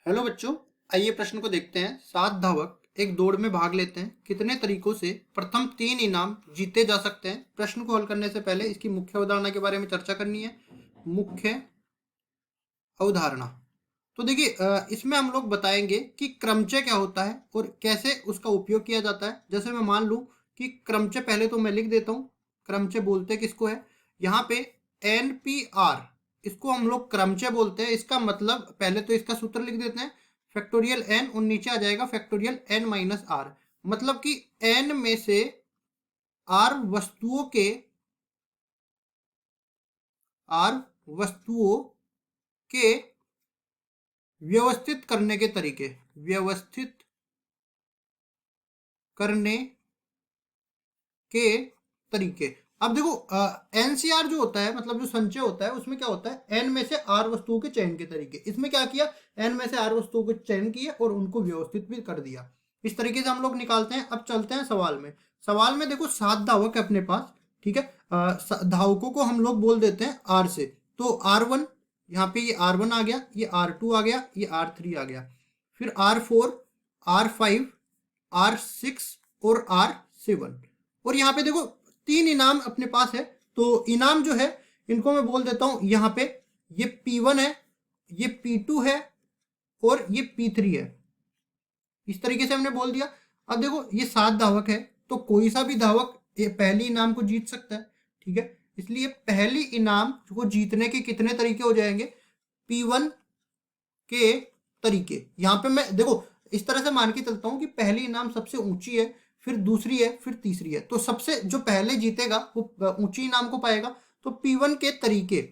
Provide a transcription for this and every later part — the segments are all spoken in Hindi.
हेलो बच्चों, आइए प्रश्न को देखते हैं। 7 धावक एक दौड़ में भाग लेते हैं, कितने तरीकों से प्रथम 3 इनाम जीते जा सकते हैं। प्रश्न को हल करने से पहले इसकी मुख्य अवधारणा के बारे में चर्चा करनी है। मुख्य अवधारणा तो देखिए, इसमें हम लोग बताएंगे कि क्रमचय क्या होता है और कैसे उसका उपयोग किया जाता है। जैसे मैं मान लूं कि क्रमचय, पहले तो मैं लिख देता हूँ। क्रमचय बोलते किसको है, यहाँ पे NPR, इसको हम लोग क्रमचय बोलते हैं। इसका मतलब पहले तो इसका सूत्र लिख देते हैं, फैक्टोरियल n और नीचे आ जाएगा फैक्टोरियल n-r। मतलब कि n में से r वस्तुओं के व्यवस्थित करने के तरीके, व्यवस्थित करने के तरीके। अब देखो, एनसीआर जो होता है, मतलब जो संचय होता है, उसमें क्या होता है, एन में से आर वस्तुओं के चयन के तरीके। इसमें क्या किया, एन में से आर वस्तुओं को चयन किया और उनको व्यवस्थित भी कर दिया। इस तरीके से हम लोग निकालते हैं। अब चलते हैं सवाल में। सवाल में देखो 7 धावक है अपने पास, ठीक है। धावकों को हम लोग बोल देते हैं आर से। तो R1, यहाँ पे ये R1 आ गया, ये R2 आ गया, ये R3 आ गया, फिर R4, R5, R6 और R7। और यहाँ पे देखो 3 इनाम अपने पास है। तो इनाम जो है इनको मैं बोल देता हूं यहाँ पे, ये P1 है, ये P2 है और ये P3 है। इस तरीके से हमने बोल दिया। अब देखो ये 7 धावक है, तो कोई सा भी धावक ये पहली इनाम को जीत सकता है, ठीक है। इसलिए पहली इनाम को जीतने के कितने तरीके हो जाएंगे, P1 के तरीके। यहाँ पे मैं देखो इस तरह से मान के चलता हूँ कि पहली इनाम सबसे ऊंची है, फिर दूसरी है, फिर तीसरी है। तो सबसे जो पहले जीतेगा वो ऊंची इनाम को पाएगा। तो P1 के तरीके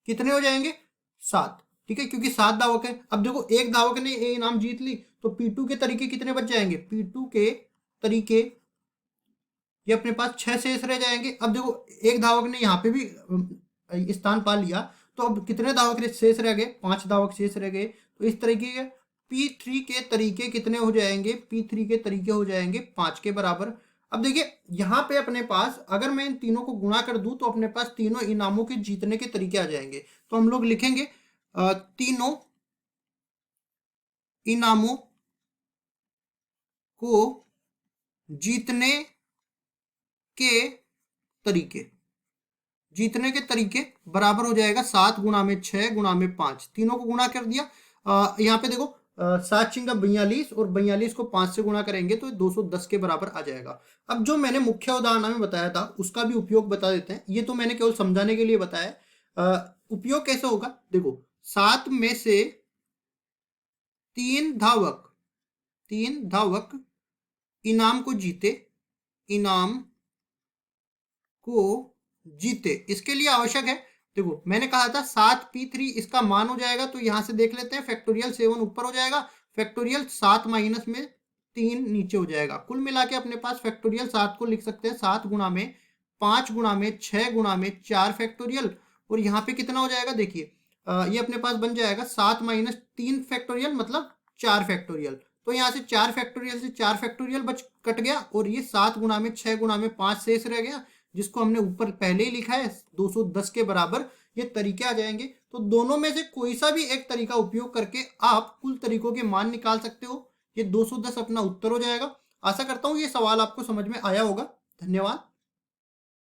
कितने हो जाएंगे, 7, ठीक है, क्योंकि 7 धावक है। अब देखो एक धावक ने ये इनाम जीत ली, तो P2 के तरीके कितने बच जाएंगे, P2 के तरीके ये अपने पास 6 शेष रह जाएंगे। अब देखो एक धावक ने यहाँ पे भी स्थान पा लिया, तो अब कितने धावक शेष रह गए, 5 धावक शेष रह गए। तो इस तरीके के P3 के तरीके कितने हो जाएंगे, P3 के तरीके हो जाएंगे 5 के बराबर। अब देखिए यहाँ पे अपने पास अगर मैं इन तीनों को गुणा कर दूं, तो अपने पास तीनों इनामों के जीतने के तरीके आ जाएंगे। तो हम लोग लिखेंगे तीनों इनामों को जीतने के तरीके, जीतने के तरीके बराबर हो जाएगा 7 गुणा में 6 गुणा में 5, तीनों को गुणा कर दिया। यहाँ पे देखो 7 छिंगा 42 और 42 को 5 से गुणा करेंगे तो 210 के बराबर आ जाएगा। अब जो मैंने मुख्य उदाहरण में बताया था उसका भी उपयोग बता देते हैं। ये तो मैंने केवल समझाने के लिए बताया, उपयोग कैसे होगा देखो। 7 में से 3 धावक इनाम को जीते, इनाम को जीते, इसके लिए आवश्यक है। देखो मैंने कहा था 7P3 इसका मान हो जाएगा, तो यहां से देख लेते हैं। फैक्टोरियल 7 ऊपर हो जाएगा, फैक्टोरियल 7 माइनस में 3 नीचे हो जाएगा। कुल मिला के अपने पास फैक्टोरियल 7 को लिख सकते हैं 7 गुणा में 5 गुणा में 6 गुणा में 4 फैक्टोरियल। और यहाँ पे कितना हो जाएगा देखिए, ये अपने पास बन जाएगा 7 माइनस 3 फैक्टोरियल, मतलब 4 फैक्टोरियल। तो यहाँ से 4 फैक्टोरियल से 4 फैक्टोरियल बच कट गया, और ये 7 गुणा में 6 गुणा में 5 शेष रह गया, जिसको हमने ऊपर पहले ही लिखा है 210 के बराबर। ये तरीके आ जाएंगे। तो दोनों में से कोई सा भी एक तरीका उपयोग करके आप कुल तरीकों के मान निकाल सकते हो। ये 210 अपना उत्तर हो जाएगा। आशा करता हूँ ये सवाल आपको समझ में आया होगा। धन्यवाद।